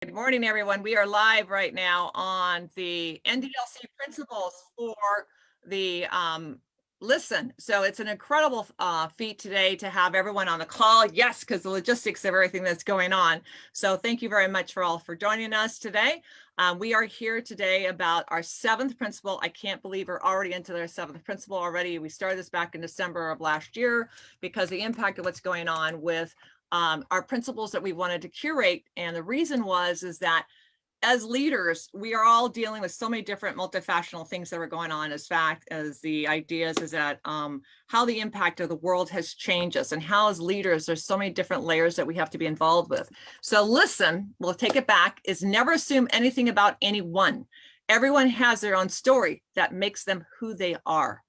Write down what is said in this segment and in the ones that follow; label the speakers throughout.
Speaker 1: Good morning, everyone. We are live right now on the NDILC principles for the listen. So it's an incredible feat today to have everyone on the call. Yes, because the logistics of everything that's going on. So thank you very much for joining us today. We are here today about our 7th principle. I can't believe we're already into their 7th principle already. We started this back in December of last year because the impact of what's going on with our principles that we wanted to curate. And the reason is that as leaders, we are all dealing with so many different multifaceted things that are going on as the ideas is that how the impact of the world has changed us, and how as leaders, there's so many different layers that we have to be involved with. So listen, we'll take it back, is never assume anything about anyone. Everyone has their own story that makes them who they are.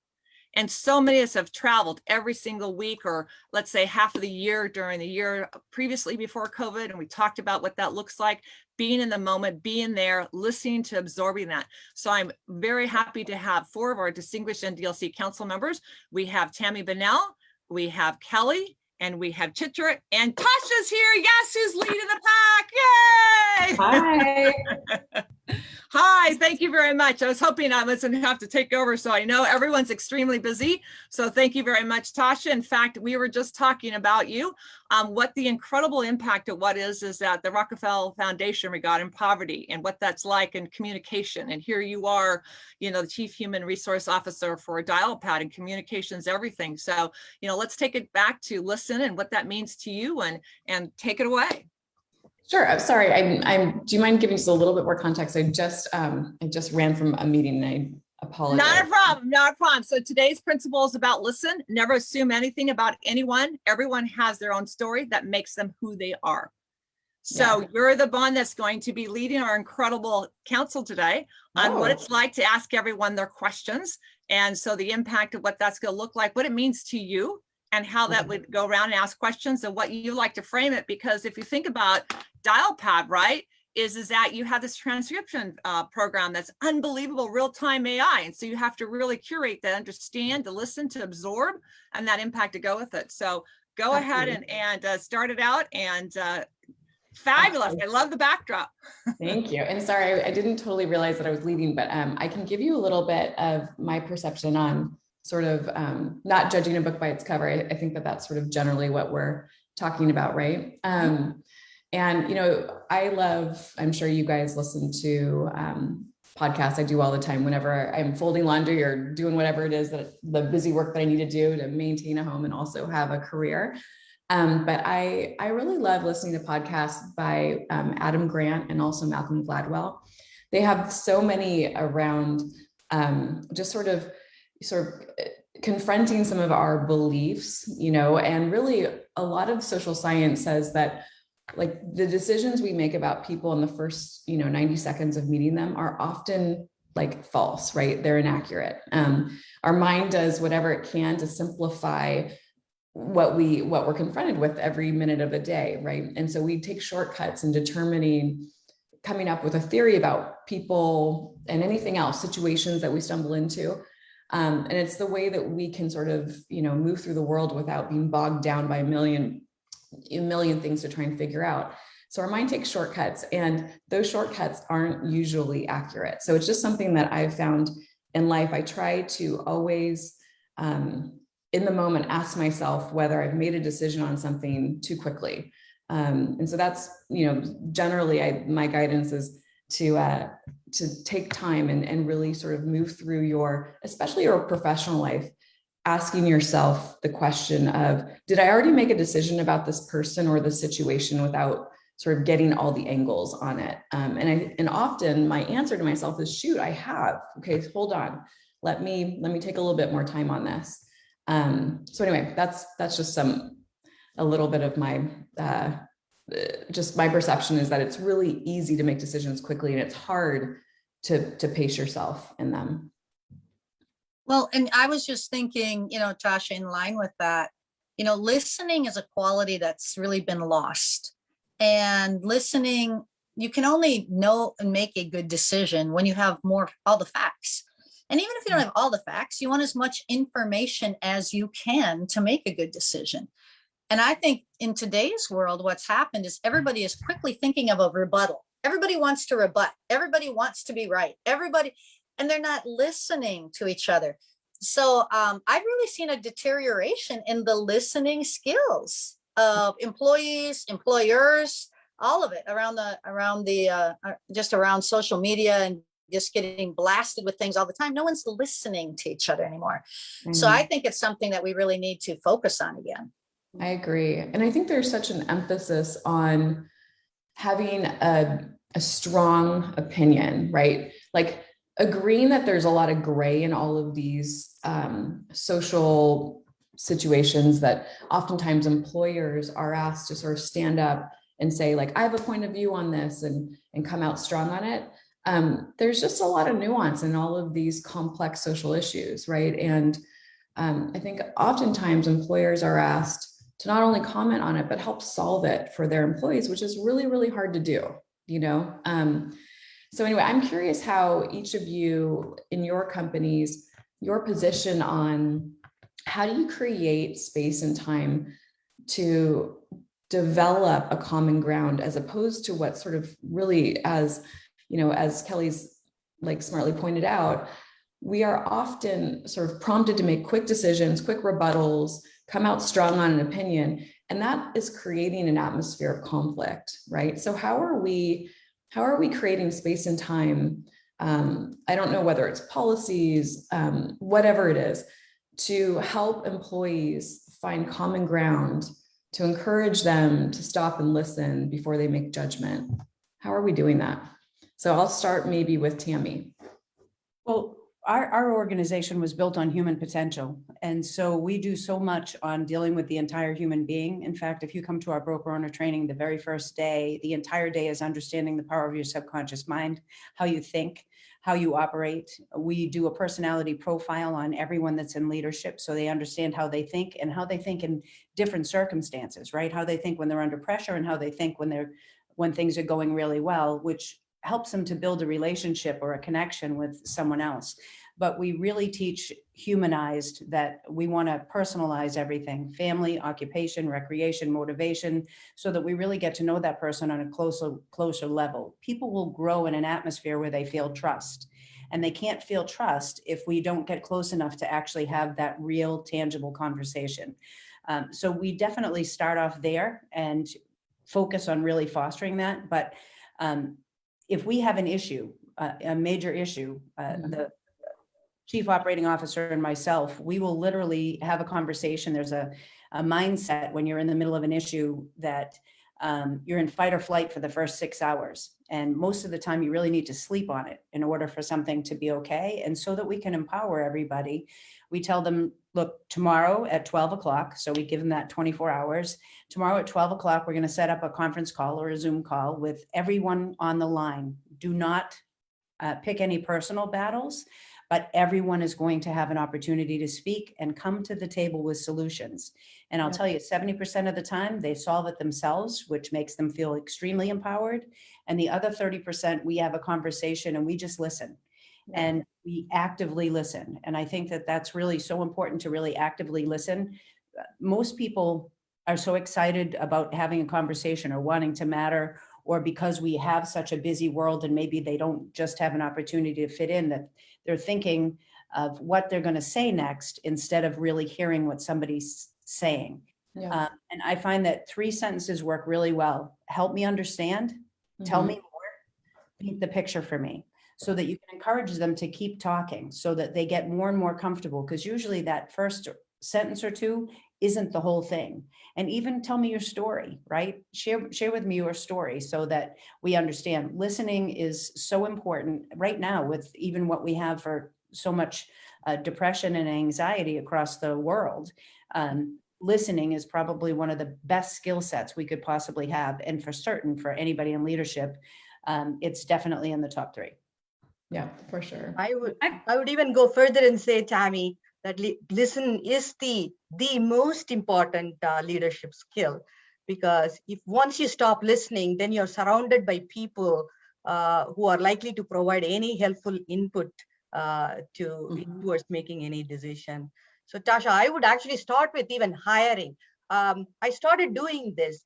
Speaker 1: And so many of us have traveled every single week, or let's say half of the year during the year previously before COVID. And we talked about what that looks like, being in the moment, being there, listening to, absorbing that. So I'm very happy to have 4 of our distinguished NDILC council members. We have Tammy Bunnell, we have Kelly, and we have Chitra, and Tasha's here. Yes, who's leading the pack? Yay!
Speaker 2: Hi.
Speaker 1: Hi, thank you very much. I was hoping I wasn't have to take over, so I know everyone's extremely busy. So thank you very much, Tasha. In fact, we were just talking about you, what the incredible impact of what is that the Rockefeller Foundation regarding poverty and what that's like in communication. And here you are, the Chief Human Resource Officer for DIALPAD, and communications, everything. So, let's take it back to listen and what that means to you, and take it away.
Speaker 2: Sure. I'm sorry. Do you mind giving us a little bit more context? I just ran from a meeting, and I apologize.
Speaker 1: Not a problem. Not a problem. So today's principle is about listen. Never assume anything about anyone. Everyone has their own story that makes them who they are. So you're the one that's going to be leading our incredible council today on what it's like to ask everyone their questions. And so the impact of what that's going to look like, what it means to you, and how that would go around and ask questions, and what you like to frame it. Because if you think about DIALPAD, right, is that you have this transcription program that's unbelievable, real-time AI. And so you have to really curate that, understand, to listen, to absorb, and that impact to go with it. So go ahead and start it out. And fabulous. I love the backdrop.
Speaker 2: Thank you. And sorry, I didn't totally realize that I was leading, but I can give you a little bit of my perception on sort of not judging a book by its cover. I think that that's sort of generally what we're talking about, right? And, I'm sure you guys listen to podcasts. I do all the time whenever I'm folding laundry or doing whatever it is, that the busy work that I need to do to maintain a home and also have a career. But I really love listening to podcasts by Adam Grant and also Malcolm Gladwell. They have so many around just sort of confronting some of our beliefs, and really a lot of social science says that, like, the decisions we make about people in the first, 90 seconds of meeting them are often like false, right? They're inaccurate. Our mind does whatever it can to simplify what we're confronted with every minute of the day, right? And so we take shortcuts in coming up with a theory about people and anything else, situations that we stumble into. And it's the way that we can sort of, move through the world without being bogged down by a million things to try and figure out. So our mind takes shortcuts, and those shortcuts aren't usually accurate. So it's just something that I've found in life. I try to always, in the moment, ask myself whether I've made a decision on something too quickly. And so that's, generally my guidance is to take time and really sort of move through especially your professional life, asking yourself the question of, did I already make a decision about this person or the situation without sort of getting all the angles on it? And often my answer to myself is, shoot, I have. Okay, hold on. Let me take a little bit more time on this. So anyway, that's just a little bit of my just my perception is that it's really easy to make decisions quickly, and it's hard to pace yourself in them.
Speaker 3: Well, and I was just thinking, Tasha, in line with that, listening is a quality that's really been lost. And listening, you can only know and make a good decision when you have all the facts. And even if you don't have all the facts, you want as much information as you can to make a good decision. And I think in today's world, what's happened is everybody is quickly thinking of a rebuttal. everybody wants to rebut, everybody wants to be right, everybody, and they're not listening to each other. So I've really seen a deterioration in the listening skills of employees, employers, all of it around just around social media and just getting blasted with things all the time. No one's listening to each other anymore. So I think it's something that we really need to focus on again.
Speaker 2: I agree. And I think there's such an emphasis on having a strong opinion, right? Like agreeing that there's a lot of gray in all of these social situations, that oftentimes employers are asked to sort of stand up and say, like, I have a point of view on this, and come out strong on it. There's just a lot of nuance in all of these complex social issues, right? And I think oftentimes employers are asked to not only comment on it, but help solve it for their employees, which is really, really hard to do, you know? So anyway, I'm curious how each of you in your companies, your position on how do you create space and time to develop a common ground, as opposed to what sort of really, as you know, as Kelly's like smartly pointed out, we are often sort of prompted to make quick decisions, quick rebuttals, come out strong on an opinion, and that is creating an atmosphere of conflict, right? So how are we creating space and time? I don't know whether it's policies, whatever it is, to help employees find common ground, to encourage them to stop and listen before they make judgment. How are we doing that? So I'll start maybe with Tammy.
Speaker 4: Well, our organization was built on human potential. And so we do so much on dealing with the entire human being. In fact, if you come to our broker owner training, the very first day, the entire day is understanding the power of your subconscious mind, how you think, how you operate. We do a personality profile on everyone that's in leadership, so they understand how they think and how they think in different circumstances, right? How they think when they're under pressure and how they think when things are going really well, which helps them to build a relationship or a connection with someone else. But we really teach humanized, that we want to personalize everything: family, occupation, recreation, motivation, so that we really get to know that person on a closer level. People will grow in an atmosphere where they feel trust, and they can't feel trust if we don't get close enough to actually have that real, tangible conversation. So we definitely start off there and focus on really fostering that. But if we have an issue, a major issue, the chief operating officer and myself, we will literally have a conversation. There's a mindset when you're in the middle of an issue that you're in fight or flight for the first 6 hours. And most of the time you really need to sleep on it in order for something to be okay. And so that we can empower everybody, we tell them, look, tomorrow at 12 o'clock, so we give them that 24 hours. Tomorrow at 12 o'clock, we're going to set up a conference call or a Zoom call with everyone on the line. Do not pick any personal battles, but everyone is going to have an opportunity to speak and come to the table with solutions. And I'll tell you, 70% of the time they solve it themselves, which makes them feel extremely empowered. And the other 30%, we have a conversation and we just listen. And we actively listen. And I think that that's really so important, to really actively listen. Most people are so excited about having a conversation or wanting to matter, or because we have such a busy world and maybe they don't just have an opportunity to fit in, that they're thinking of what they're going to say next instead of really hearing what somebody's saying.
Speaker 2: Yeah.
Speaker 4: And I find that 3 sentences work really well. Help me understand, tell me more, paint the picture for me, so that you can encourage them to keep talking, so that they get more and more comfortable. Because usually that first sentence or two isn't the whole thing. And even tell me your story, right? Share with me your story so that we understand. Listening is so important right now, with even what we have for so much depression and anxiety across the world. Listening is probably one of the best skill sets we could possibly have. And for certain, for anybody in leadership, it's definitely in the top 3.
Speaker 2: Yeah, for sure.
Speaker 5: I would even go further and say, Tammy, that listen is the most important leadership skill, because if once you stop listening, then you're surrounded by people who are likely to provide any helpful input towards making any decision. So Tasha, I would actually start with even hiring. I started doing this,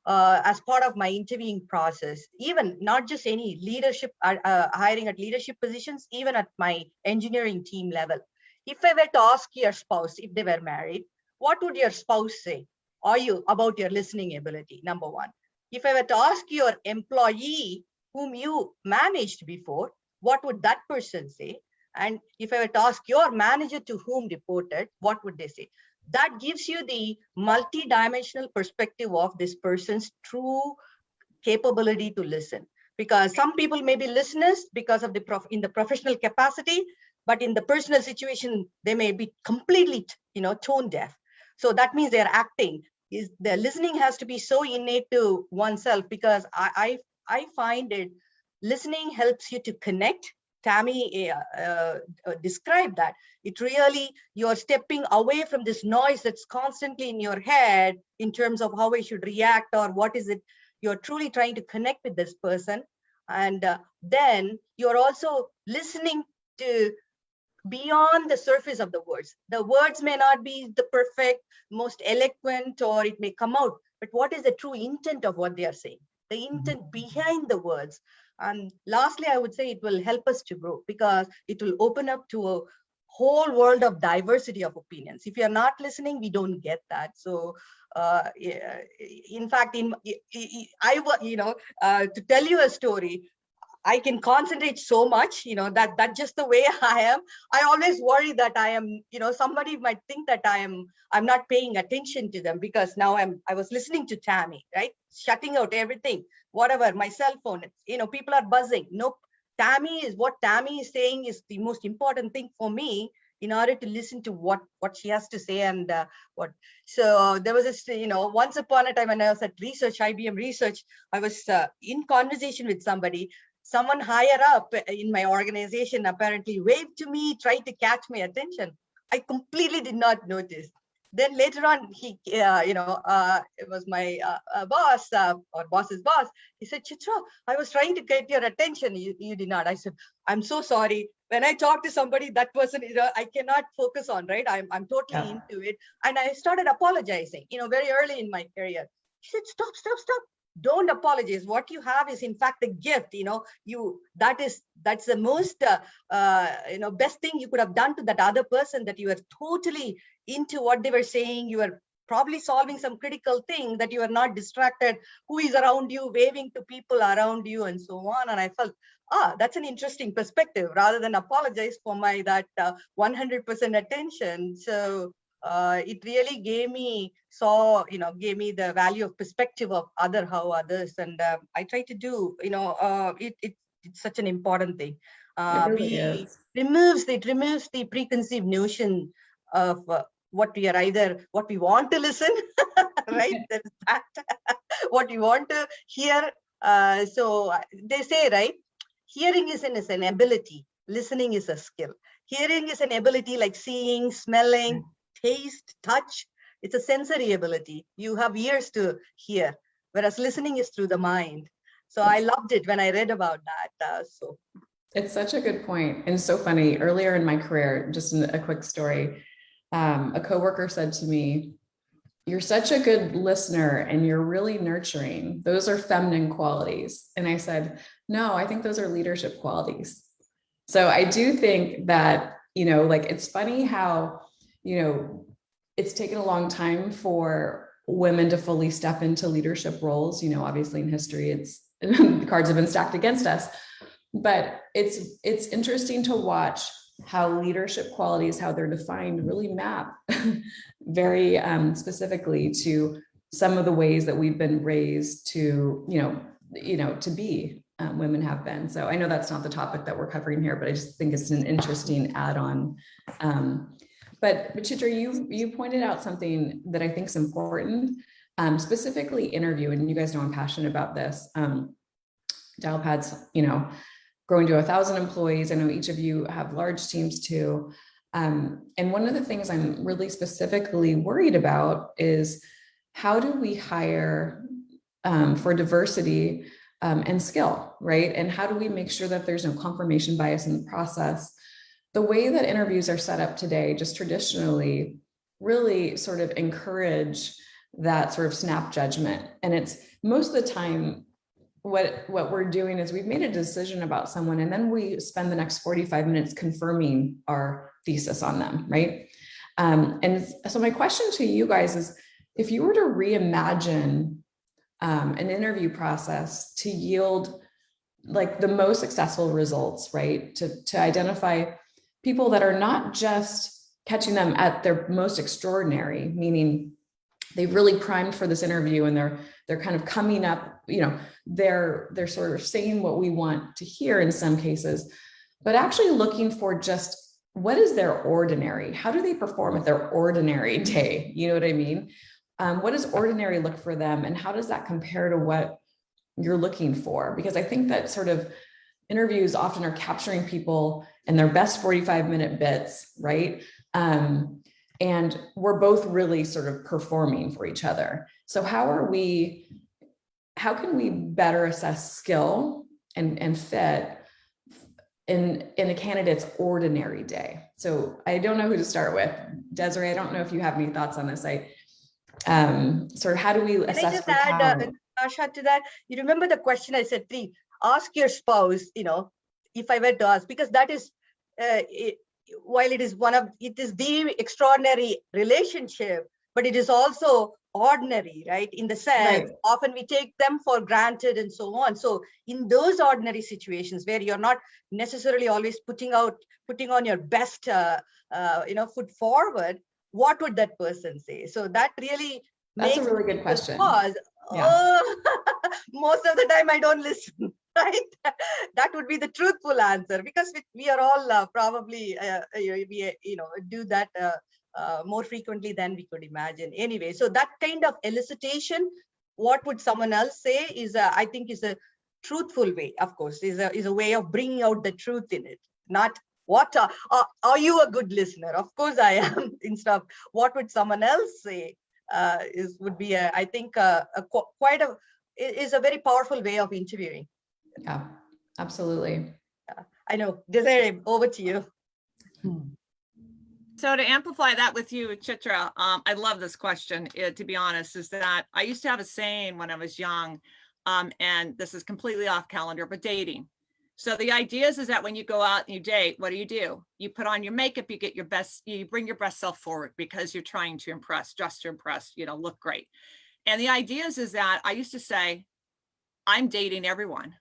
Speaker 5: as part of my interviewing process, even not just any leadership, hiring at leadership positions, even at my engineering team level. If I were to ask your spouse, if they were married, what would your spouse say? About your listening ability? Number one. If I were to ask your employee whom you managed before, what would that person say? And if I were to ask your manager to whom reported, what would they say? That gives you the multi-dimensional perspective of this person's true capability to listen. Because some people may be listeners because of in the professional capacity, but in the personal situation, they may be completely, tone deaf. So that means they're acting. The listening has to be so innate to oneself, because I find it, listening helps you to connect. Tammy described that. It really, you're stepping away from this noise that's constantly in your head in terms of how I should react or what is it. You're truly trying to connect with this person. And then you're also listening to beyond the surface of the words. The words may not be the perfect, most eloquent, or it may come out, but what is the true intent of what they are saying? The intent behind the words. And lastly, I would say it will help us to grow, because it will open up to a whole world of diversity of opinions. If you're not listening, we don't get that. So in fact, to tell you a story, I can concentrate so much, that's just the way I am. I always worry that I am, somebody might think that I'm not paying attention to them, because now I was listening to Tammy, right? Shutting out everything, whatever, my cell phone, people are buzzing. Nope. What Tammy is saying is the most important thing for me in order to listen to what she has to say. And so there was this, once upon a time when I was at IBM research, I was in conversation with somebody. Someone higher up in my organization apparently waved to me, tried to catch my attention. I completely did not notice. Then later on, it was my boss or boss's boss. He said, "Chitra, I was trying to get your attention. You did not." I said, "I'm so sorry. When I talk to somebody, that person, I cannot focus on, right? I'm totally into it." And I started apologizing, very early in my career. He said, "Stop. Don't apologize. What you have is in fact a gift. That's the most best thing you could have done to that other person, that you were totally into what they were saying. You were probably solving some critical thing, that you are not distracted. Who is around you, waving to people around you, and so on." And I felt, that's an interesting perspective, rather than apologize for that 100% attention. So it really gave me the value of perspective of how others, and I try to do, it's such an important thing. It removes the preconceived notion of what we want to listen, right? That's that. What we want to hear. So they say, right? Hearing is an ability. Listening is a skill. Hearing is an ability like seeing, smelling, taste, touch. It's a sensory ability. You have ears to hear, whereas listening is through the mind. So I loved it when I read about that. So
Speaker 2: it's such a good point, and so funny. Earlier in my career, just a quick story, a coworker said to me, "You're such a good listener and you're really nurturing. Those are feminine qualities." And I said, "No, I think those are leadership qualities." So I do think that, it's funny how, it's taken a long time for women to fully step into leadership roles. Obviously in history, the cards have been stacked against us, but it's interesting to watch how leadership qualities, how they're defined, really map very specifically to some of the ways that we've been raised to, to be, women have been. So I know that's not the topic that we're covering here, but I just think it's an interesting add-on. But Chitra, you pointed out something that I think is important, specifically interview, and you guys know I'm passionate about this. Dialpad's, growing to 1,000 employees. I know each of you have large teams too. And one of the things I'm really specifically worried about is, how do we hire for diversity and skill, right? And how do we make sure that there's no confirmation bias in the process? The way that interviews are set up today, just traditionally, really sort of encourage that sort of snap judgment. And it's most of the time, what we're doing is we've made a decision about someone, and then we spend the next 45 minutes confirming our thesis on them, right? And so my question to you guys is, if you were to reimagine an interview process to yield like the most successful results, right? To identify people that are not just catching them at their most extraordinary, meaning they've really primed for this interview and they're kind of coming up, you know, they're sort of saying what we want to hear in some cases, but actually looking for just what is their ordinary? How do they perform at their ordinary day? You know what I mean? What does ordinary look for them? And how does that compare to what you're looking for? Because I think that sort of interviews often are capturing people in their best 45-minute bits, right? And we're both really sort of performing for each other. So how can we better assess skill and fit in a candidate's ordinary day? So I don't know who to start with. Desiree, I don't know if you have any thoughts on this. Sort of how do we assess?
Speaker 5: Can I just add, Tasha, to that? You remember the question I said, please ask your spouse, you know, if I were to ask, because that is, while it is the extraordinary relationship, but it is also ordinary, right? In the sense,
Speaker 2: Right.
Speaker 5: often we take them for granted and so on. So in those ordinary situations where you're not necessarily always putting on your best, foot forward, what would that person say? So that really
Speaker 2: That's a
Speaker 5: makes
Speaker 2: really good question.
Speaker 5: pause.
Speaker 2: Yeah.
Speaker 5: Oh, most of the time I don't listen. Right, that would be the truthful answer, because we are all probably do that more frequently than we could imagine. Anyway, so that kind of elicitation, what would someone else say, is I think is a truthful way. Of course, is a way of bringing out the truth in it. Not what are you a good listener? Of course I am. Instead of what would someone else say, would be I think is a very powerful way of interviewing.
Speaker 2: Yeah, absolutely.
Speaker 5: I know. Desiree, over to you.
Speaker 1: So to amplify that with you, Chitra, I love this question, to be honest, is that I used to have a saying when I was young, and this is completely off calendar, but dating. So the idea is that when you go out and you date, what do? You put on your makeup, you bring your best self forward because you're trying to impress, just to impress, look great. And the idea is that I used to say, I'm dating everyone.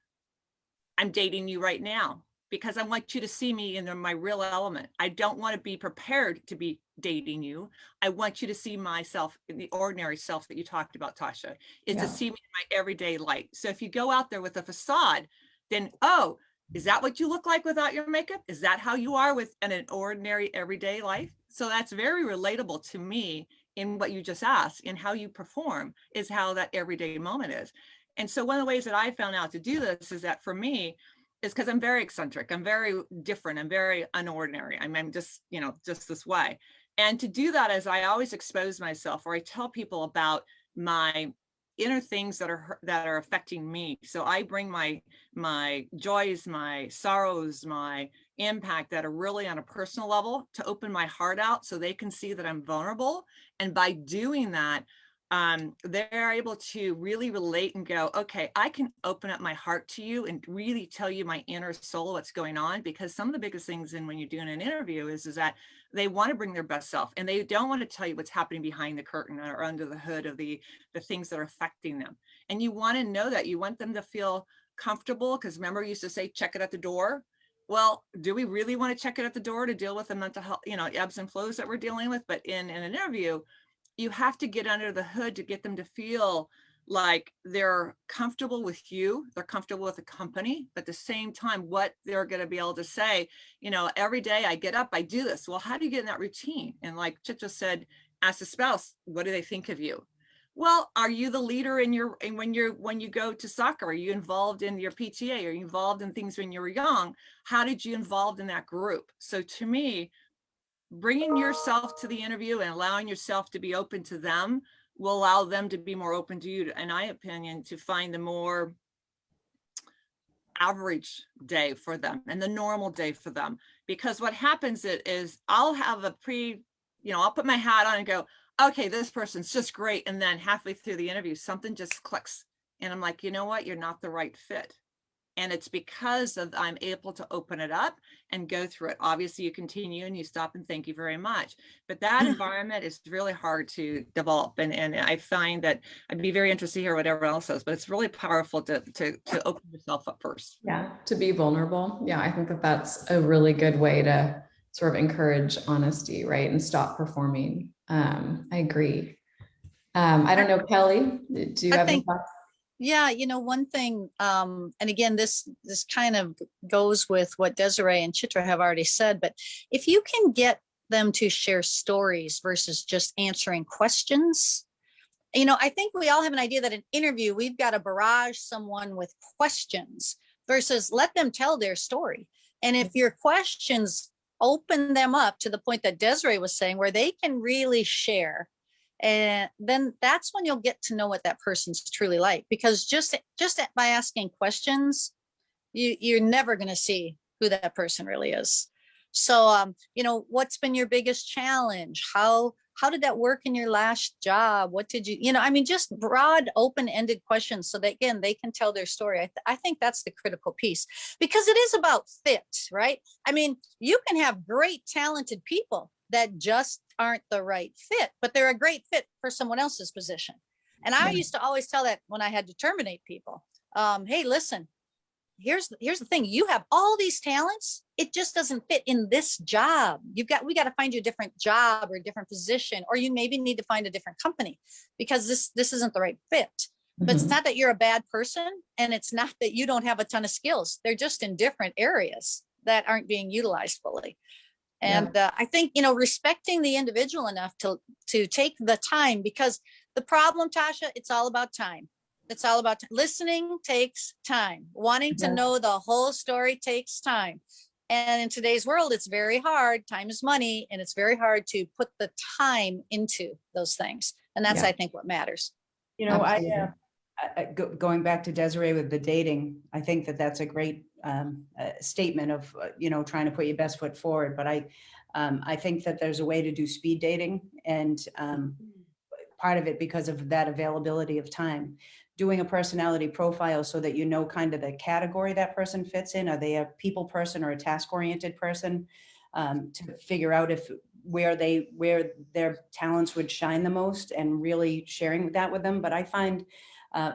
Speaker 1: I'm dating you right now because I want you to see me in my real element. I don't want to be prepared to be dating you. I want you to see myself in the ordinary self that you talked about, Tasha, is to see me in my everyday light. So if you go out there with a facade, then, oh, is that what you look like without your makeup? Is that how you are in an ordinary everyday life? So that's very relatable to me in what you just asked, in how you perform is how that everyday moment is. And so one of the ways that I found out to do this is that for me is because I'm very eccentric. I'm very different. I'm very unordinary. I'm just, just this way. And to do that is I always expose myself, or I tell people about my inner things that are affecting me. So I bring my joys, my sorrows, my impact that are really on a personal level to open my heart out so they can see that I'm vulnerable. And by doing that, they're able to really relate and go, okay, I can open up my heart to you and really tell you my inner soul, what's going on. Because some of the biggest things when you're doing an interview is that they want to bring their best self and they don't want to tell you what's happening behind the curtain or under the hood of the things that are affecting them. And you want to know that. You want them to feel comfortable, because remember, we used to say, check it at the door. Well, do we really want to check it at the door to deal with the mental health, ebbs and flows that we're dealing with? But in an interview, you have to get under the hood to get them to feel like they're comfortable with you, they're comfortable with the company, but at the same time, what they're going to be able to say, every day I get up, I do this. Well, how do you get in that routine? And like Chitra said, ask the spouse, what do they think of you? Well, are you the leader when you go to soccer? Are you involved in your PTA? Are you involved in things when you were young? How did you involved in that group? So to me, bringing yourself to the interview and allowing yourself to be open to them will allow them to be more open to you, in my opinion, to find the more average day for them and the normal day for them. Because what happens is I'll have I'll put my hat on and go, okay, this person's just great. And then halfway through the interview, something just clicks. And I'm like, you know what? You're not the right fit. And it's because of I'm able to open it up and go through it. Obviously, you continue and you stop and thank you very much. But that environment is really hard to develop. And I find that I'd be very interested to hear what everyone else says, but it's really powerful to open yourself up first.
Speaker 2: Yeah, to be vulnerable. Yeah, I think that that's a really good way to sort of encourage honesty, right? And stop performing. I agree. I don't know, Kelly, do you
Speaker 3: I
Speaker 2: have any
Speaker 3: think-
Speaker 2: thoughts?
Speaker 3: Yeah, one thing, and again, this kind of goes with what Desiree and Chitra have already said, but if you can get them to share stories versus just answering questions, I think we all have an idea that an interview, we've got to barrage someone with questions versus let them tell their story. And if your questions open them up to the point that Desiree was saying, where they can really share, and then that's when you'll get to know what that person's truly like, because just by asking questions, you're never going to see who that person really is. So what's been your biggest challenge? How did that work in your last job? What did you just broad, open-ended questions, so that again they can tell their story. I think that's the critical piece, because it is about fit, right? You can have great talented people that just aren't the right fit, but they're a great fit for someone else's position. And I used to always tell that when I had to terminate people. Hey, listen, here's the thing. You have all these talents. It just doesn't fit in this job. We got to find you a different job or a different position, or you maybe need to find a different company, because this isn't the right fit. But it's not that you're a bad person, and it's not that you don't have a ton of skills. They're just in different areas that aren't being utilized fully. And I think, respecting the individual enough to take the time, because the problem, Tasha, it's all about time. It's all about listening takes time. Wanting to know the whole story takes time. And in today's world, it's very hard. Time is money, and it's very hard to put the time into those things. And that's, I think, what matters.
Speaker 4: Going back to Desiree with the dating, I think that that's a great statement of, trying to put your best foot forward. But I think that there's a way to do speed dating, and part of it because of that availability of time. Doing a personality profile so that you know kind of the category that person fits in. Are they a people person or a task-oriented person? To figure out where their talents would shine the most, and really sharing that with them. But I find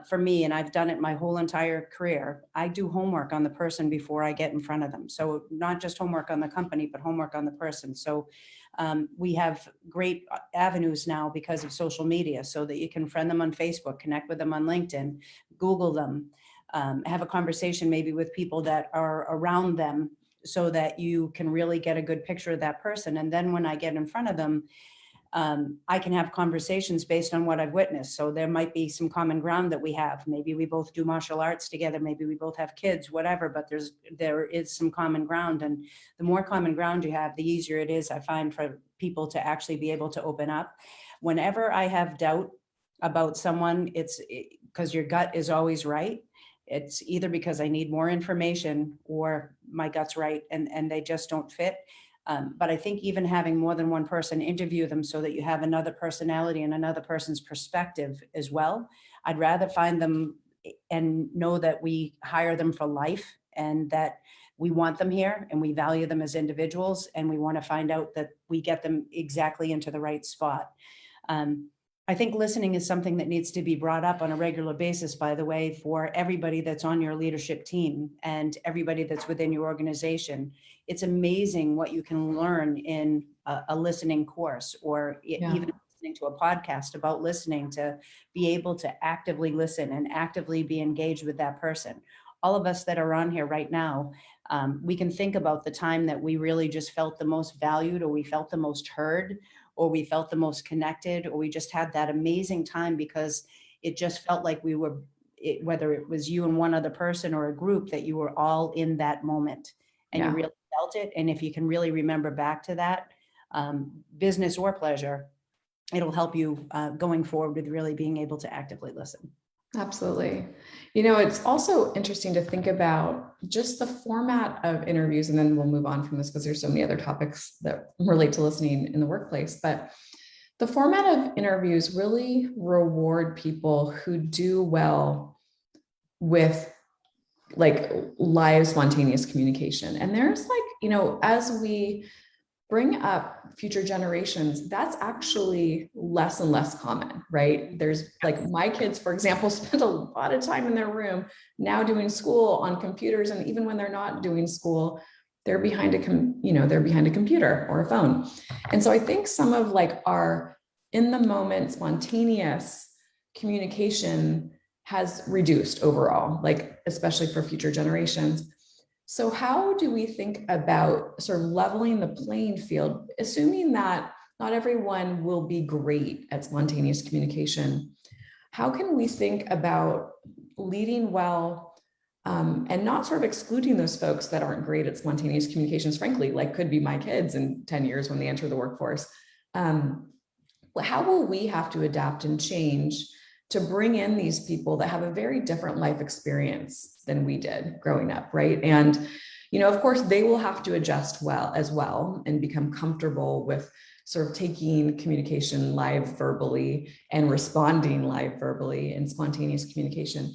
Speaker 4: for me, and I've done it my whole entire career, I do homework on the person before I get in front of them. So not just homework on the company, but homework on the person. So we have great avenues now because of social media, so that you can friend them on Facebook, connect with them on LinkedIn, Google them, have a conversation maybe with people that are around them, so that you can really get a good picture of that person. And then when I get in front of them, I can have conversations based on what I've witnessed. So there might be some common ground that we have. Maybe we both do martial arts together. Maybe we both have kids, whatever, but there is some common ground. And the more common ground you have, the easier it is, I find, for people to actually be able to open up. Whenever I have doubt about someone, it's because your gut is always right. It's either because I need more information or my gut's right and they just don't fit. But I think even having more than one person interview them, so that you have another personality and another person's perspective as well. I'd rather find them and know that we hire them for life, and that we want them here and we value them as individuals, and we want to find out that we get them exactly into the right spot. I think listening is something that needs to be brought up on a regular basis, by the way, for everybody that's on your leadership team and everybody that's within your organization. It's amazing what you can learn in a listening course, or even listening to a podcast about listening, to be able to actively listen and actively be engaged with that person. All of us that are on here right now, we can think about the time that we really just felt the most valued, or we felt the most heard, or we felt the most connected, or we just had that amazing time because it just felt like we were, whether it was you and one other person or a group, that you were all in that moment and you really felt it. And if you can really remember back to that, business or pleasure, it'll help you going forward with really being able to actively listen.
Speaker 2: Absolutely. It's also interesting to think about just the format of interviews, and then we'll move on from this because there's so many other topics that relate to listening in the workplace. But the format of interviews really reward people who do well with like live spontaneous communication. And there's like, you know, as we bring up future generations, that's actually less and less common, right? There's like my kids, for example, spend a lot of time in their room now doing school on computers. And even when they're not doing school, they're behind a computer or a phone. And so I think some of like our in the moment spontaneous communication has reduced overall, like especially for future generations. So how do we think about sort of leveling the playing field, assuming that not everyone will be great at spontaneous communication? How can we think about leading well and not sort of excluding those folks that aren't great at spontaneous communications, frankly, like could be my kids in 10 years when they enter the workforce? How will we have to adapt and change to bring in these people that have a very different life experience than we did growing up, right? And, you know, of course, they will have to adjust as well and become comfortable with sort of taking communication live verbally and responding live verbally in spontaneous communication.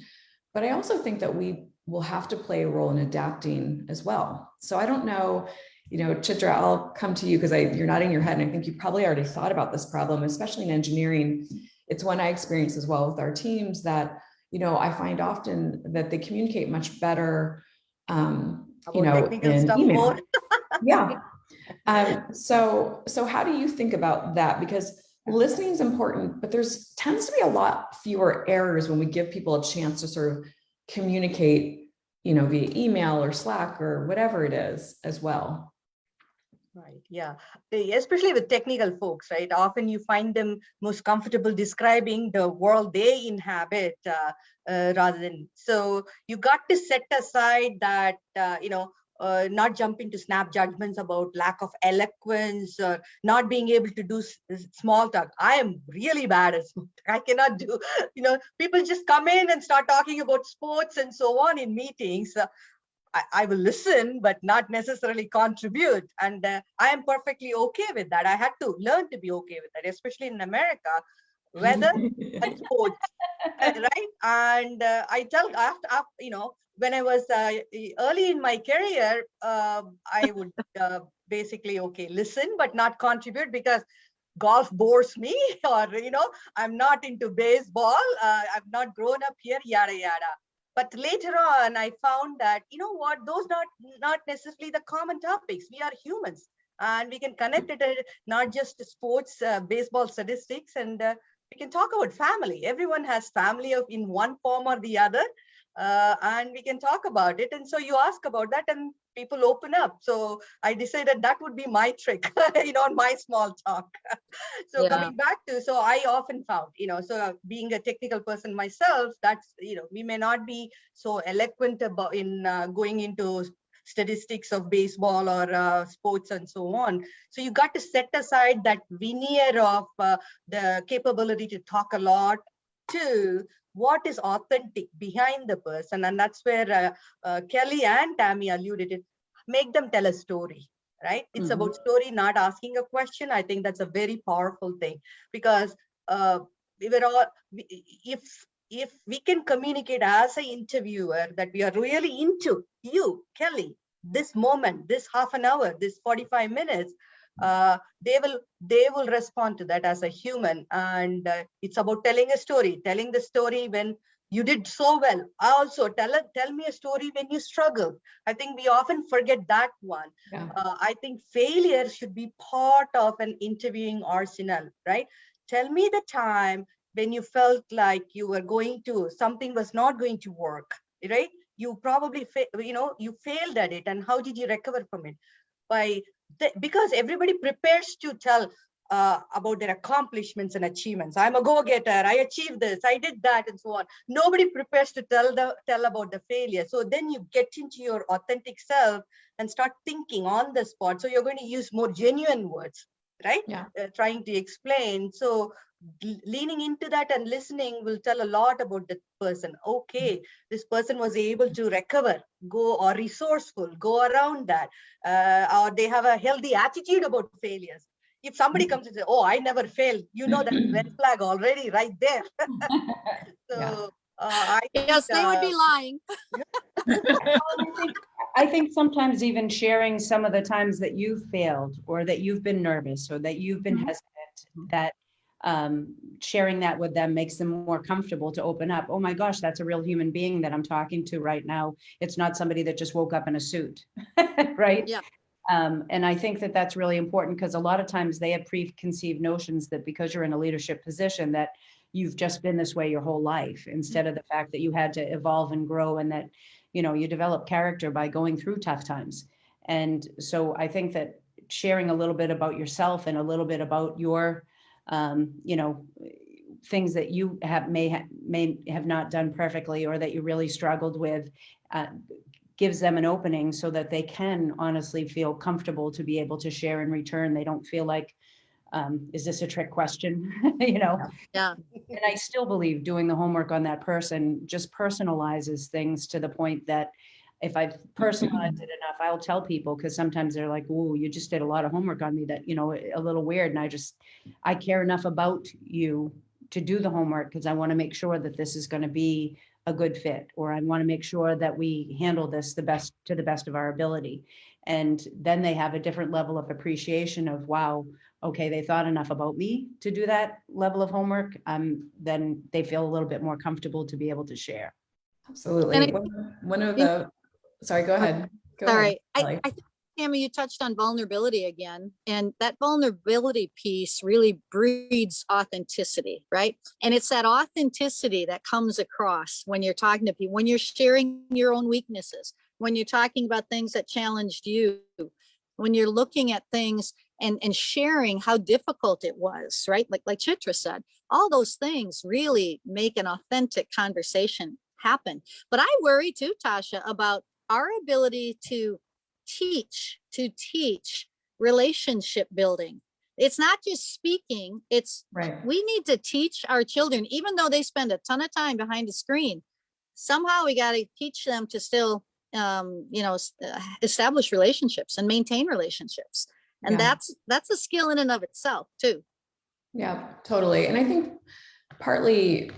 Speaker 2: But I also think that we will have to play a role in adapting as well. So I don't know, you know, Chitra, I'll come to you because you're nodding your head, and I think you probably already thought about this problem, especially in engineering. It's one I experience as well with our teams that, you know, I find often that they communicate much better, you know, in email. Yeah. So how do you think about that? Because listening is important, but there's tends to be a lot fewer errors when we give people a chance to sort of communicate, you know, via email or Slack or whatever it is as well.
Speaker 5: Right. Yeah. Especially with technical folks, right? Often you find them most comfortable describing the world they inhabit rather than. So you got to set aside that, not jump into snap judgments about lack of eloquence or not being able to do small talk. I am really bad at small talk. I cannot do, people just come in and start talking about sports and so on in meetings. I will listen, but not necessarily contribute. And I am perfectly okay with that. I had to learn to be okay with that, especially in America, weather and sports, right? And I tell, when I was early in my career, I would basically, listen, but not contribute because golf bores me or, I'm not into baseball. I've not grown up here, yada, yada. But later on, I found that, those not necessarily the common topics. We are humans and we can connect it, not just to sports, baseball statistics, and we can talk about family. Everyone has family in one form or the other, and we can talk about it. And so you ask about that and people open up. So I decided that would be my trick, my small talk. So coming back to, so I often found, so being a technical person myself, that's, we may not be so eloquent about in going into statistics of baseball or sports and so on. So you got to set aside that veneer of the capability to talk a lot to what is authentic behind the person. And that's where Kelly and Tammy alluded it. Make them tell a story, right? It's about story, not asking a question. I think that's a very powerful thing because if we can communicate as an interviewer that we are really into you, Kelly, this moment, this half an hour, this 45 minutes, they will respond to that as a human. And it's about telling a story, telling the story when you did so well. Also tell me a story when you struggle. I think we often forget that one. Yeah. I think failure should be part of an interviewing arsenal, right? Tell me the time when you felt like you were something was not going to work, right? You probably, you failed at it, and how did you recover from it? Because everybody prepares to tell about their accomplishments and achievements. I'm a go-getter. I achieved this. I did that, and so on. Nobody prepares to tell about the failure. So then you get into your authentic self and start thinking on the spot. So you're going to use more genuine words, right? Yeah. Trying to explain. So leaning into that and listening will tell a lot about the person. Okay, this person was able to recover, or resourceful, go around that, or they have a healthy attitude about failures. if somebody comes and says, oh, I never fail, you know, that's a red flag already right there.
Speaker 2: Yeah.
Speaker 5: So I
Speaker 3: Yes, they would be lying.
Speaker 4: I think sometimes even sharing some of the times that you've failed or that you've been nervous or that you've been hesitant, that sharing that with them makes them more comfortable to open up. Oh my gosh, that's a real human being that I'm talking to right now. It's not somebody that just woke up in a suit, right?
Speaker 3: Yeah.
Speaker 4: And I think that that's really important because a lot of times they have preconceived notions that because you're in a leadership position that you've just been this way your whole life, instead of the fact that you had to evolve and grow and that, you know, you develop character by going through tough times. And so I think that sharing a little bit about yourself and a little bit about your, you know, things that you may have not done perfectly or that you really struggled with, gives them an opening so that they can honestly feel comfortable to be able to share in return. They don't feel like, is this a trick question? You know?
Speaker 3: Yeah.
Speaker 4: And I still believe doing the homework on that person just personalizes things to the point that if I've personalized it enough, I'll tell people, because sometimes they're like, "Ooh, you just did a lot of homework on me that, you know, a little weird." And I care enough about you to do the homework because I want to make sure that this is going to be a good fit, or I want to make sure that we handle this to the best of our ability. And then they have a different level of appreciation of, wow, okay, they thought enough about me to do that level of homework. Then they feel a little bit more comfortable to be able to share.
Speaker 2: Absolutely.
Speaker 3: And
Speaker 2: One of the, sorry, go ahead. Go ahead,
Speaker 3: I think, Tammy, you touched on vulnerability again, and that vulnerability piece really breeds authenticity, right? And it's that authenticity that comes across when you're talking to people, when you're sharing your own weaknesses, when you're talking about things that challenged you, when you're looking at things and sharing how difficult it was, right? Like Chitra said, all those things really make an authentic conversation happen. But I worry too, Tasha, about our ability to teach relationship building. It's not just speaking, it's
Speaker 2: right.
Speaker 3: We need to teach our children, even though they spend a ton of time behind a screen, somehow we got to teach them to still establish relationships and maintain relationships. And
Speaker 2: Yeah.
Speaker 3: that's a skill in and of itself too.
Speaker 2: Yeah, totally. And I think partly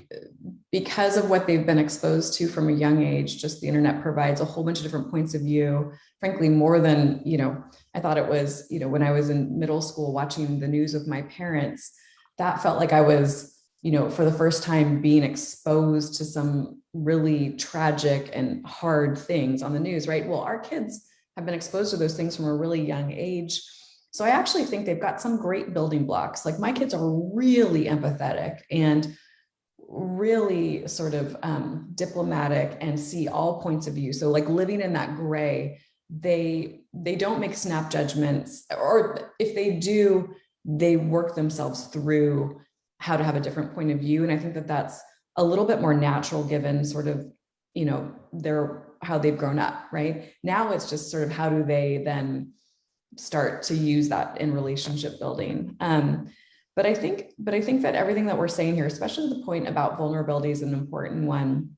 Speaker 2: because of what they've been exposed to from a young age, just the internet provides a whole bunch of different points of view, frankly, more than, I thought it was, when I was in middle school watching the news with my parents, that felt like I was, for the first time being exposed to some really tragic and hard things on the news, right? Well, our kids have been exposed to those things from a really young age. So I actually think they've got some great building blocks. Like my kids are really empathetic and really sort of diplomatic and see all points of view. So like living in that gray, they don't make snap judgments, or if they do, they work themselves through how to have a different point of view. And I think that that's a little bit more natural given sort of, how they've grown up, right? Now it's just sort of how do they then start to use that in relationship building. But I think that everything that we're saying here, especially the point about vulnerability, is an important one.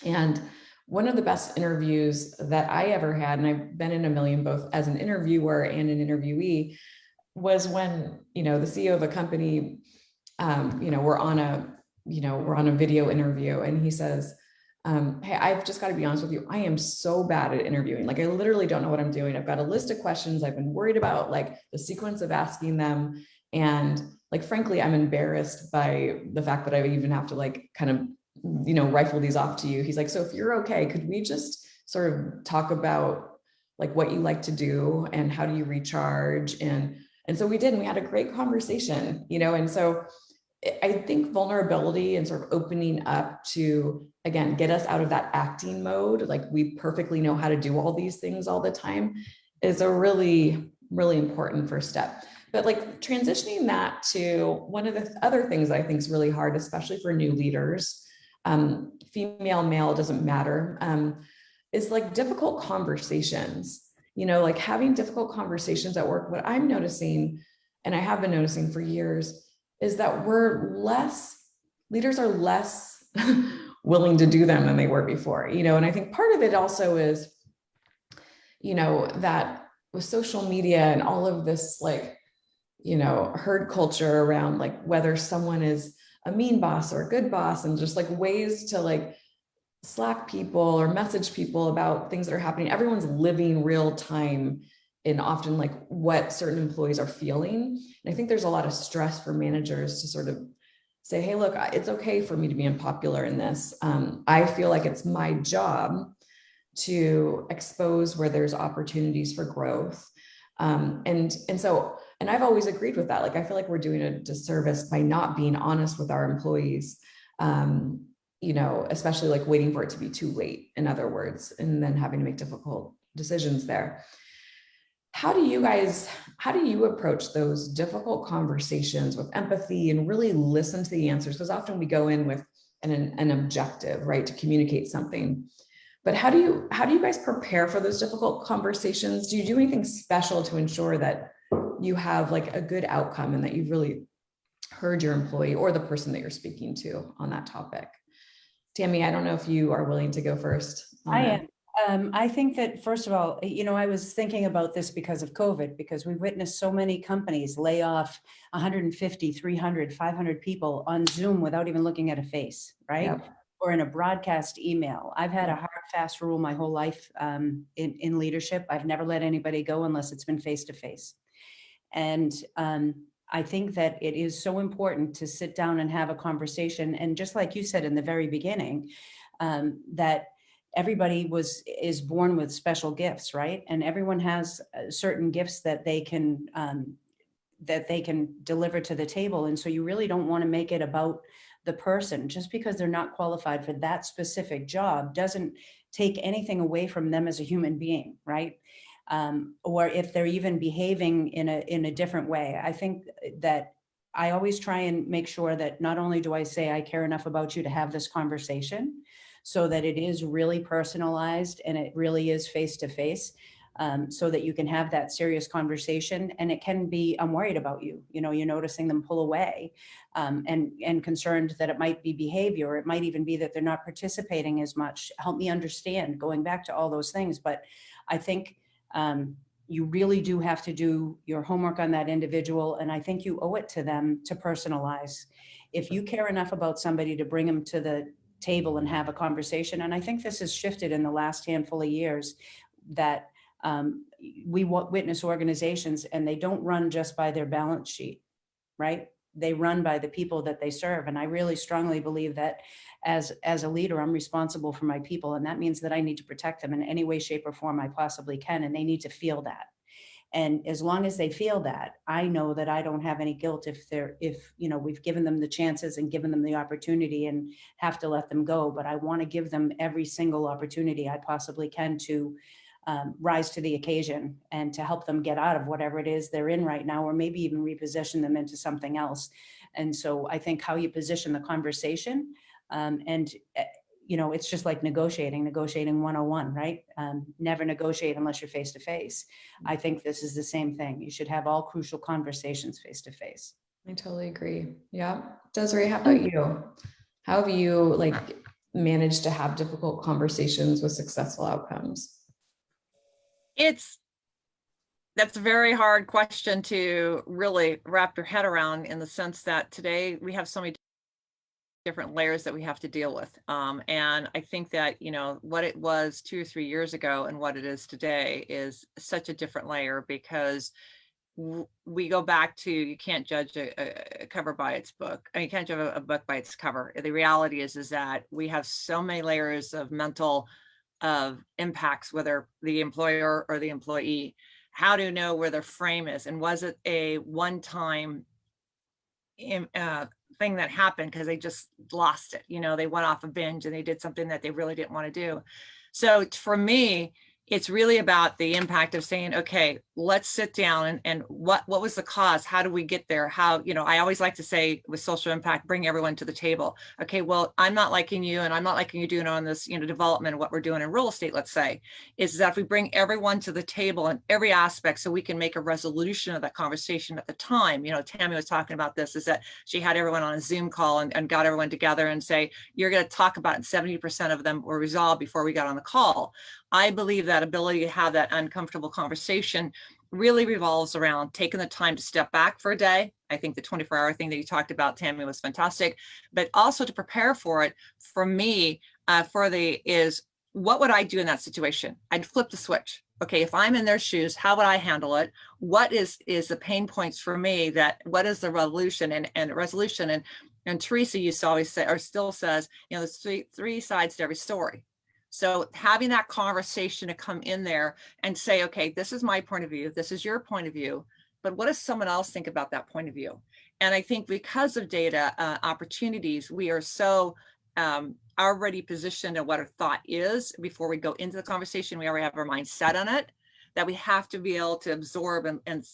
Speaker 2: And one of the best interviews that I ever had, and I've been in a million, both as an interviewer and an interviewee, was when, the CEO of a company, we're on a video interview, and he says, hey, I've just got to be honest with you. I am so bad at interviewing. Like, I literally don't know what I'm doing. I've got a list of questions. I've been worried about like the sequence of asking them. And like, frankly, I'm embarrassed by the fact that I even have to like kind of, rifle these off to you. He's like, so if you're okay, could we just sort of talk about like what you like to do and how do you recharge? And so we did, and we had a great conversation, and so I think vulnerability and sort of opening up to, again, get us out of that acting mode, like we perfectly know how to do all these things all the time, is a really, really important first step. But like transitioning that to one of the other things I think is really hard, especially for new leaders, female, male, doesn't matter, is like difficult conversations, like having difficult conversations at work. What I'm noticing, and I have been noticing for years, is that leaders are less willing to do them than they were before, and I think part of it also is, that with social media and all of this, like, herd culture around like whether someone is a mean boss or a good boss, and just like ways to like Slack people or message people about things that are happening. Everyone's living real time in often like what certain employees are feeling. And I think there's a lot of stress for managers to sort of say, hey, look, it's okay for me to be unpopular in this. I feel like it's my job to expose where there's opportunities for growth. And I've always agreed with that. Like, I feel like we're doing a disservice by not being honest with our employees, especially like waiting for it to be too late, in other words, and then having to make difficult decisions there. How do you approach those difficult conversations with empathy and really listen to the answers? Because often we go in with an objective, right, to communicate something. But how do you guys prepare for those difficult conversations? Do you do anything special to ensure that you have like a good outcome and that you've really heard your employee or the person that you're speaking to on that topic? Tammy, I don't know if you are willing to go first.
Speaker 4: I am. I think that, first of all, I was thinking about this because of COVID, because we witnessed so many companies lay off 150, 300, 500 people on Zoom without even looking at a face, right? Yep. Or in a broadcast email. I've had a hard, fast rule my whole life in leadership. I've never let anybody go unless it's been face-to-face. And I think that it is so important to sit down and have a conversation. And just like you said in the very beginning, that everybody is born with special gifts, right? And everyone has certain gifts that they can deliver to the table. And so you really don't want to make it about the person. Just because they're not qualified for that specific job doesn't take anything away from them as a human being, right? Or if they're even behaving in a different way. I think that I always try and make sure that not only do I say I care enough about you to have this conversation, so that it is really personalized and it really is face-to-face, so that you can have that serious conversation. And it can be, I'm worried about you, you're noticing them pull away, and concerned that it might be behavior, or it might even be that they're not participating as much. Help me understand, going back to all those things. But I think you really do have to do your homework on that individual. And I think you owe it to them to personalize. If you care enough about somebody to bring them to the table and have a conversation. And I think this has shifted in the last handful of years, that we witness organizations and they don't run just by their balance sheet, right? They run by the people that they serve. And I really strongly believe that as a leader, I'm responsible for my people. And that means that I need to protect them in any way, shape, or form I possibly can. And they need to feel that. And as long as they feel that, I know that I don't have any guilt if we've given them the chances and given them the opportunity and have to let them go. But I want to give them every single opportunity I possibly can to rise to the occasion and to help them get out of whatever it is they're in right now, or maybe even reposition them into something else. And so I think how you position the conversation, it's just like negotiating 101, right? Never negotiate unless you're face-to-face. I think this is the same thing. You should have all crucial conversations face-to-face.
Speaker 2: I totally agree. Yeah. Desiree, how about you? How have you managed to have difficult conversations with successful outcomes?
Speaker 1: That's a very hard question to really wrap your head around, in the sense that today we have so many different layers that we have to deal with. And I think that, what it was 2 or 3 years ago and what it is today is such a different layer, because we go back to, you can't judge a cover by its book. I mean, you can't judge a book by its cover. The reality is that we have so many layers of mental impacts, whether the employer or the employee. How to know where their frame is, and was it a one-time thing that happened because they just lost it? They went off a binge and they did something that they really didn't want to do. So for me, it's really about the impact of saying, okay, let's sit down and what was the cause? How do we get there? How, I always like to say with social impact, bring everyone to the table. Okay, well, I'm not liking you and I'm not liking you doing on this, development, what we're doing in real estate, let's say, is that if we bring everyone to the table in every aspect, so we can make a resolution of that conversation at the time. Tammy was talking about this, is that she had everyone on a Zoom call and got everyone together and say, you're going to talk about it. 70% of them were resolved before we got on the call. I believe that ability to have that uncomfortable conversation really revolves around taking the time to step back for a day. I think the 24-hour thing that you talked about, Tammy, was fantastic, but also to prepare for it. For me, is what would I do in that situation? I'd flip the switch. Okay, if I'm in their shoes, how would I handle it? What is the pain points for me? What is the resolution and resolution? And Teresa used to always say, or still says, you know, there's three sides to every story. So having that conversation to come in there and say, okay, this is my point of view, this is your point of view, but what does someone else think about that point of view? And I think because of data opportunities, we are so already positioned on what our thought is before we go into the conversation. We already have our mind set on it, that we have to be able to absorb and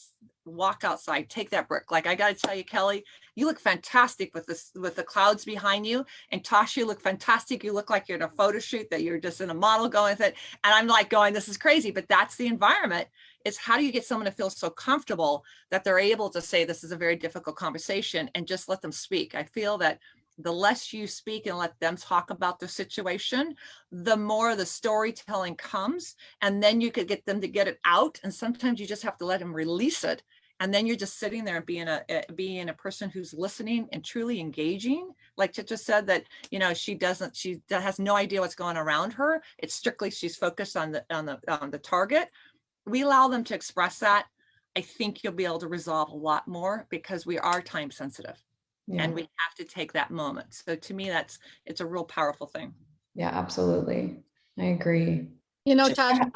Speaker 1: walk outside, take that break. Like, I got to tell you, Kelly, you look fantastic with the clouds behind you, and Tasha, you look fantastic. You look like you're in a photo shoot, that you're just in a model going with it. And I'm like going, this is crazy, but that's the environment. It's how do you get someone to feel so comfortable that they're able to say, this is a very difficult conversation, and just let them speak. I feel that the less you speak and let them talk about the situation, the more the storytelling comes, and then you could get them to get it out. And sometimes you just have to let them release it. And then you're just sitting there and being a person who's listening and truly engaging. Like Chicha said, that, you know, she has no idea what's going around her. It's strictly, she's focused on the target. We allow them to express that. I think you'll be able to resolve a lot more, because we are time sensitive. Yeah. And we have to take that moment. So to me, it's a real powerful thing.
Speaker 2: Yeah, absolutely. I agree.
Speaker 3: You know, Tasha,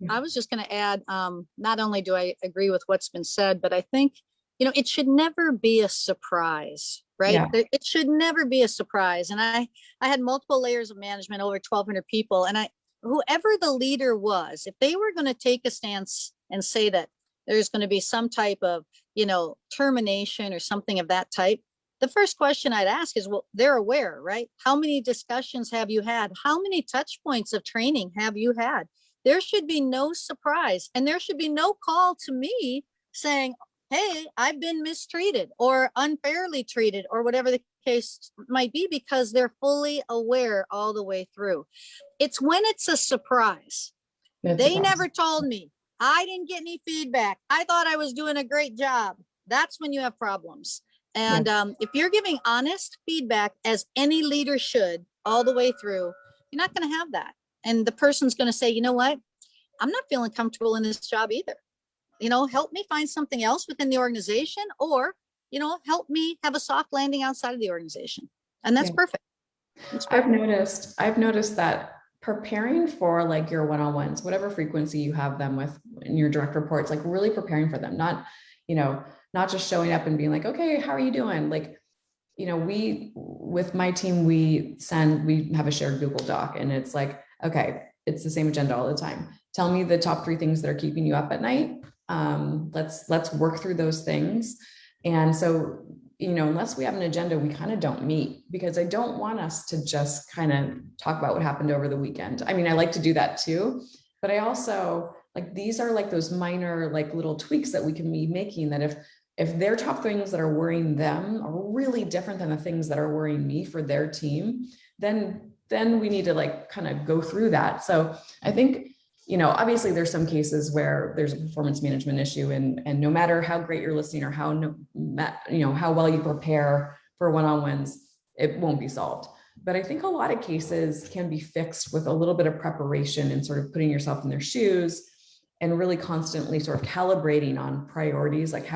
Speaker 3: I was just going to add, not only do I agree with what's been said, but I think, you know, it should never be a surprise, right? Yeah. It should never be a surprise. And I had multiple layers of management, over 1,200 people. And whoever the leader was, if they were going to take a stance and say that there's going to be some type of, you know, termination or something of that type, the first question I'd ask is, well, they're aware, right? How many discussions have you had? How many touch points of training have you had? There should be no surprise, and there should be no call to me saying, hey, I've been mistreated or unfairly treated or whatever the case might be, because they're fully aware all the way through. It's when it's a surprise. They never told me. I didn't get any feedback. I thought I was doing a great job. That's when you have problems. And if you're giving honest feedback, as any leader should, all the way through, you're not going to have that. And the person's going to say, you know what? I'm not feeling comfortable in this job either. You know, help me find something else within the organization, or, you know, help me have a soft landing outside of the organization. And that's perfect.
Speaker 2: I've noticed that preparing for like your one-on-ones, whatever frequency you have them with in your direct reports, like really preparing for them, not just showing up and being like, okay, how are you doing? Like, you know, with my team, we have a shared Google Doc, and it's like, okay, it's the same agenda all the time. Tell me the top 3 things that are keeping you up at night. Let's work through those things. And so, you know, unless we have an agenda, we kind of don't meet, because I don't want us to just kind of talk about what happened over the weekend. I mean, I like to do that too, but I also like, these are like those minor, like little tweaks that we can be making, that if their top things that are worrying them are really different than the things that are worrying me for their team, then we need to like kind of go through that. So I think, you know, obviously there's some cases where there's a performance management issue, and no matter how great you're listening or how well you prepare for one-on-ones, it won't be solved. But I think a lot of cases can be fixed with a little bit of preparation and sort of putting yourself in their shoes, and really constantly sort of calibrating on priorities, like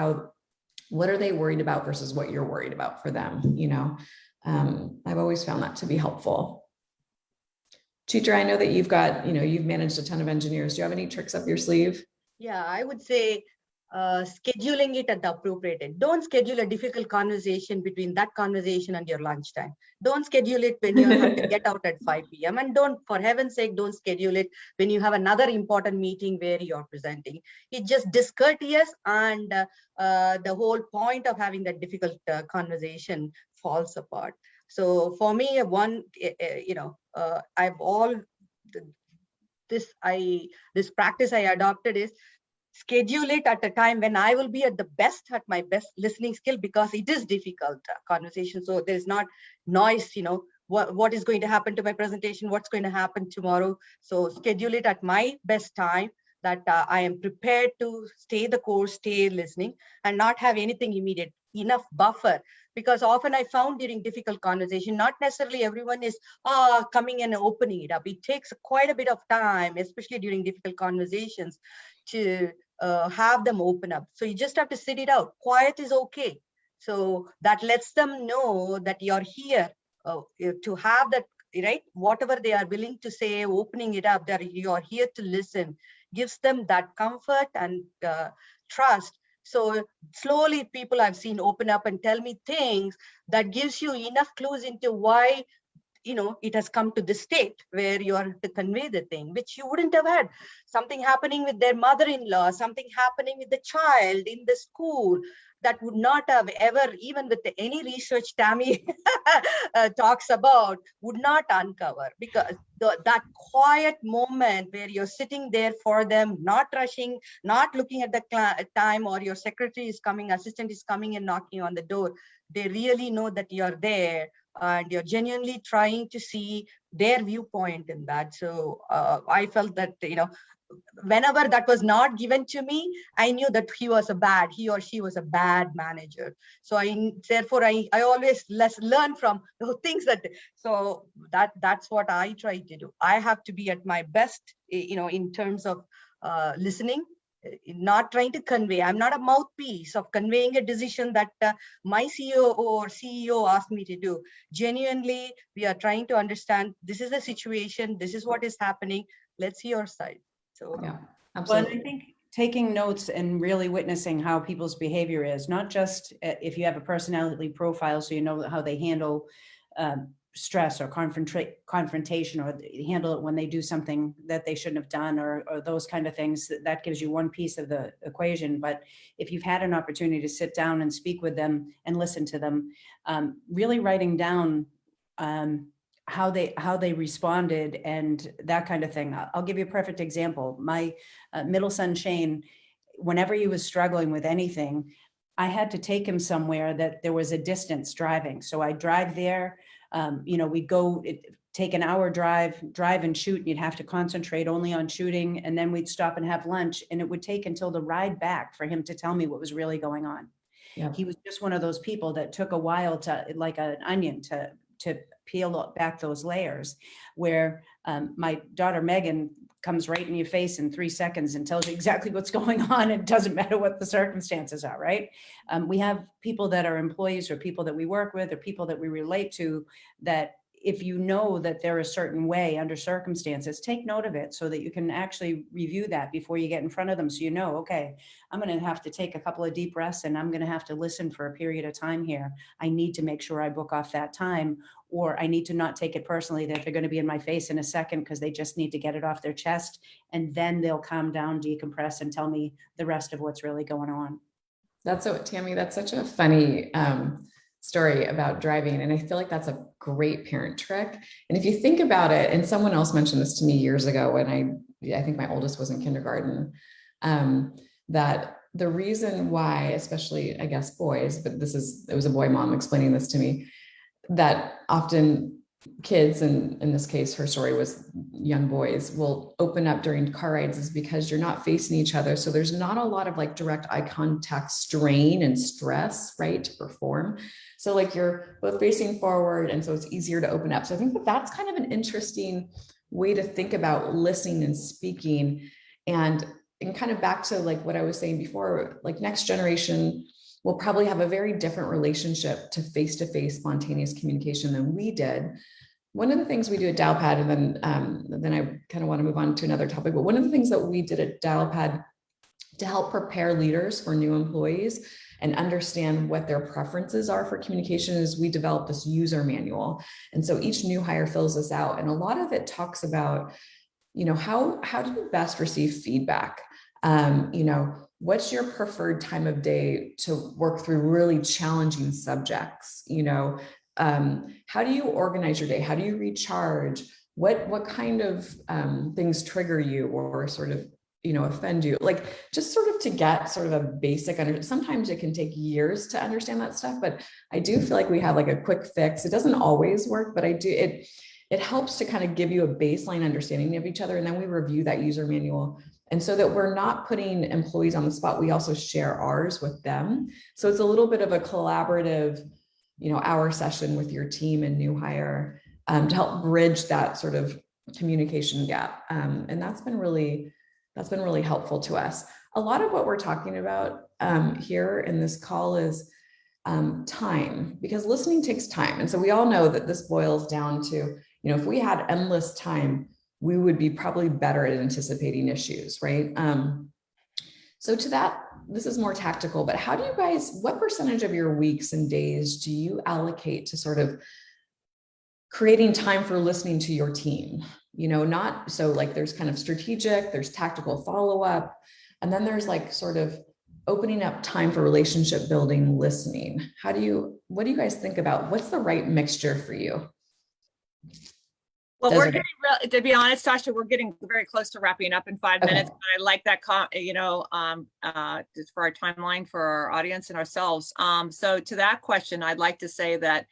Speaker 2: what are they worried about versus what you're worried about for them, you know? I've always found that to be helpful. Chitra, I know that you've managed a ton of engineers. Do you have any tricks up your sleeve?
Speaker 5: Yeah, I would say scheduling it at the appropriate time. Don't schedule a difficult conversation between that conversation and your lunchtime. Don't schedule it when you have to get out at 5 p.m. And for heaven's sake, don't schedule it when you have another important meeting where you're presenting. It's just discourteous, and the whole point of having that difficult conversation falls apart. So for me, this practice I adopted is schedule it at a time when I will be at my best listening skill, because it is difficult conversation. So there's not noise, you know, what is going to happen to my presentation, what's going to happen tomorrow. So schedule it at my best time. that I am prepared to stay the course, stay listening, and not have anything immediate, enough buffer. Because often I found during difficult conversation, not necessarily everyone is coming and opening it up. It takes quite a bit of time, especially during difficult conversations, to have them open up. So you just have to sit it out. Quiet is okay. So that lets them know that you're here to have that, right? Whatever they are willing to say, opening it up, that you're here to listen, gives them that comfort and trust. So slowly people I've seen open up and tell me things that gives you enough clues into why, it has come to this state where you are to convey the thing, which you wouldn't have had. Something happening with their mother-in-law, something happening with the child in the school that would not have ever, even with any research Tammy talks about, would not uncover, because that quiet moment where you're sitting there for them, not rushing, not looking at the time, or your secretary is coming, assistant is coming and knocking on the door. They really know that you're there and you're genuinely trying to see their viewpoint in that. So I felt that, whenever that was not given to me, I knew that he or she was a bad manager. So therefore I always learn from the things so that's what I try to do. I have to be at my best, in terms of listening, not trying to convey. I'm not a mouthpiece of conveying a decision that my CEO or CEO asked me to do. Genuinely, we are trying to understand, this is the situation, this is what is happening. Let's see your side. So
Speaker 2: Yeah,
Speaker 4: Well,
Speaker 2: absolutely.
Speaker 4: and I think taking notes and really witnessing how people's behavior is, not just if you have a personality profile, so you know how they handle stress or confrontation, or handle it when they do something that they shouldn't have done, or those kind of things. That gives you one piece of the equation. But if you've had an opportunity to sit down and speak with them and listen to them, really writing down how they responded and that kind of thing. I'll give you a perfect example. My middle son, Shane, whenever he was struggling with anything, I had to take him somewhere that there was a distance driving. So I drive there, we'd go take an hour drive and shoot, and you'd have to concentrate only on shooting. And then we'd stop and have lunch, and it would take until the ride back for him to tell me what was really going on.
Speaker 2: Yeah.
Speaker 4: He was just one of those people that took a while to, like an onion, to peel back those layers, where my daughter Megan comes right in your face in 3 seconds and tells you exactly what's going on. It doesn't matter what the circumstances are, right? We have people that are employees, or people that we work with, or people that we relate to, that if you know that they're a certain way under circumstances, take note of it so that you can actually review that before you get in front of them. So you know, okay, I'm going to have to take a couple of deep breaths, and I'm going to have to listen for a period of time here. I need to make sure I book off that time, or I need to not take it personally that they're going to be in my face in a second, because they just need to get it off their chest, and then they'll calm down, decompress, and tell me the rest of what's really going on.
Speaker 2: Tammy, that's such a funny story about driving. And I feel like that's a great parent trick. And if you think about it, and someone else mentioned this to me years ago when I think my oldest was in kindergarten, that the reason why, especially I guess boys, but it was a boy mom explaining this to me, that often kids, and in this case, her story was young boys, will open up during car rides is because you're not facing each other. So there's not a lot of like direct eye contact strain and stress, right, to perform. So like you're both facing forward, and so it's easier to open up. So I think that's kind of an interesting way to think about listening and speaking. And kind of back to like what I was saying before, like next generation will probably have a very different relationship to face-to-face spontaneous communication than we did. One of the things we do at Dialpad, and then I kind of want to move on to another topic, but one of the things that we did at Dialpad to help prepare leaders for new employees and understand what their preferences are for communication is we developed this user manual. And so each new hire fills this out. And a lot of it talks about, how do you best receive feedback? What's your preferred time of day to work through really challenging subjects? How do you organize your day? How do you recharge? What kind of things trigger you or sort of, offend you? Like just sort of to get sort of a basic sometimes it can take years to understand that stuff, but I do feel like we have like a quick fix. It doesn't always work, but it helps to kind of give you a baseline understanding of each other. And then we review that user manual And so that we're not putting employees on the spot, we also share ours with them. So it's a little bit of a collaborative, hour session with your team and new hire to help bridge that sort of communication gap. And that's been really helpful to us. A lot of what we're talking about here in this call is time, because listening takes time. And so we all know that this boils down to, if we had endless time, we would be probably better at anticipating issues, right? So to that, this is more tactical, but how do you guys, what percentage of your weeks and days do you allocate to sort of creating time for listening to your team? Not so like there's kind of strategic, there's tactical follow-up, and then there's like sort of opening up time for relationship building, listening. What do you guys think about? What's the right mixture for you?
Speaker 1: Well, we're getting, to be honest, Tasha, we're getting very close to wrapping up in 5 minutes. But I like that, just for our timeline for our audience and ourselves. So to that question, I'd like to say that,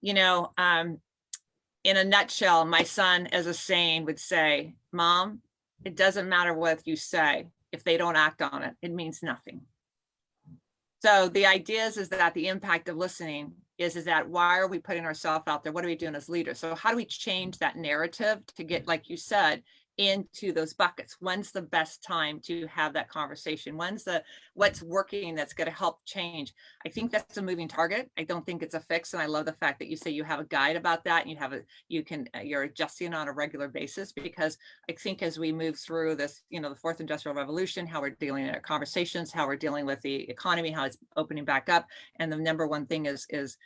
Speaker 1: in a nutshell, my son, as a saying, would say, Mom, it doesn't matter what you say. If they don't act on it, it means nothing. So the idea is that the impact of listening is that why are we putting ourselves out there? What are we doing as leaders? So how do we change that narrative to get, like you said, into those buckets? When's the best time to have that conversation? What's working that's going to help change? I think that's a moving target. I don't think it's a fix. And I love the fact that you say you have a guide about that and you're adjusting on a regular basis, because I think as we move through this, the fourth industrial revolution, how we're dealing in our conversations, how we're dealing with the economy, how it's opening back up. And the number one thing is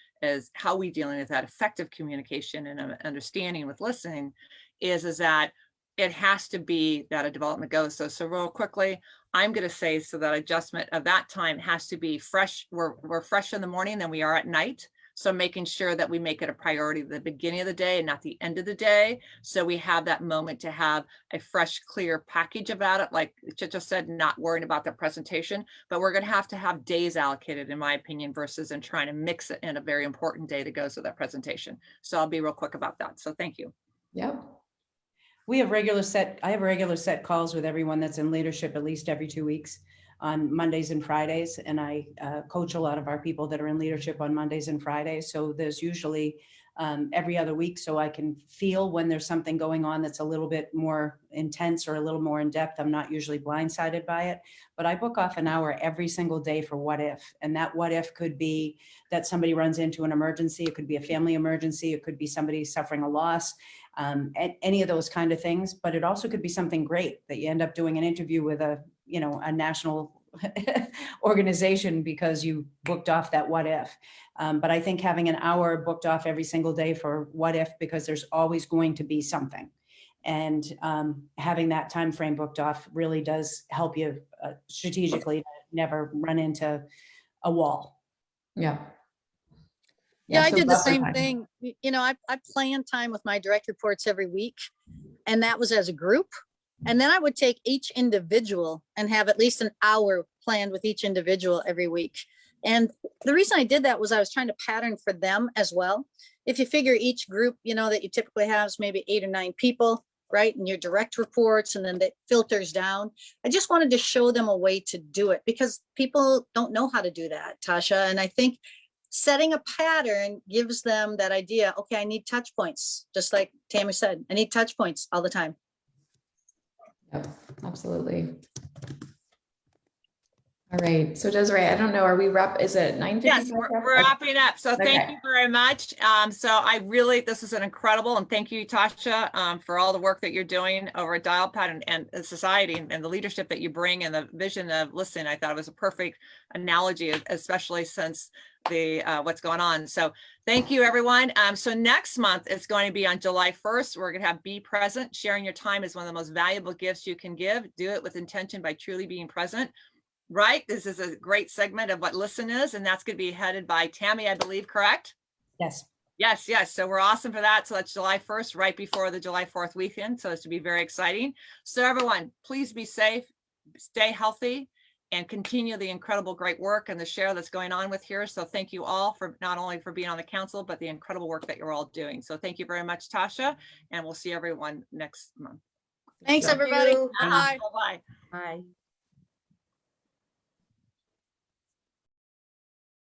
Speaker 1: how we dealing with that effective communication and understanding with listening is that it has to be that a development goes. So real quickly, I'm going to say, so that adjustment of that time has to be fresh. We're fresh in the morning than we are at night. So making sure that we make it a priority at the beginning of the day and not the end of the day. So we have that moment to have a fresh, clear package about it. Like just said, not worrying about the presentation, but we're going to have days allocated, in my opinion, versus and trying to mix it in a very important day that goes with that presentation. So I'll be real quick about that. So thank you.
Speaker 2: Yep.
Speaker 4: I have regular set calls with everyone that's in leadership at least every 2 weeks on Mondays and Fridays. And I coach a lot of our people that are in leadership on Mondays and Fridays. So there's usually every other week. So I can feel when there's something going on that's a little bit more intense or a little more in depth. I'm not usually blindsided by it, but I book off an hour every single day for what if. And that what if could be that somebody runs into an emergency. It could be a family emergency. It could be somebody suffering a loss. Any of those kind of things, but it also could be something great that you end up doing an interview with a national organization because you booked off that what if. But I think having an hour booked off every single day for what if, because there's always going to be something. And having that time frame booked off really does help you strategically never run into a wall.
Speaker 2: Yeah.
Speaker 3: Yeah, I
Speaker 2: so
Speaker 3: did the
Speaker 2: buffer
Speaker 3: same
Speaker 2: time.
Speaker 3: thing. I plan time with my direct reports every week, and that was as a group. And then I would take each individual and have at least an hour planned with each individual every week. And the reason I did that was I was trying to pattern for them as well. If you figure each group, that you typically have is maybe 8 or 9 people, right? And your direct reports, and then that filters down. I just wanted to show them a way to do it because people don't know how to do that, Tasha. And I think setting a pattern gives them that idea. Okay, I need touch points. Just like Tammy said, I need touch points all the time.
Speaker 2: Yep, absolutely. All right. So Desiree, I don't know, are we is it 9:55?
Speaker 1: Yes, we're wrapping up. So thank
Speaker 2: Okay.
Speaker 1: you very much. This is an incredible, and thank you, Tasha, for all the work that you're doing over at Dialpad and the society and the leadership that you bring and the vision of listening. I thought it was a perfect analogy, especially since the what's going on. So thank you, everyone. So next month it's going to be on July 1st. We're going to have Be Present. Sharing your time is one of the most valuable gifts you can give. Do it with intention by truly being present. Right. This is a great segment of what Listen is, and that's going to be headed by Tammy, I believe, correct?
Speaker 4: Yes.
Speaker 1: Yes. So we're awesome for that. So that's July 1st, right before the July 4th weekend. So it's to be very exciting. So everyone, please be safe, stay healthy, and continue the incredible great work and the share that's going on with here. So thank you all for not only for being on the council, but the incredible work that you're all doing. So thank you very much, Tasha, and we'll see everyone next month.
Speaker 3: Thanks,
Speaker 2: Thank
Speaker 3: everybody.
Speaker 5: you.
Speaker 3: Bye.
Speaker 1: Bye-bye.
Speaker 5: Bye.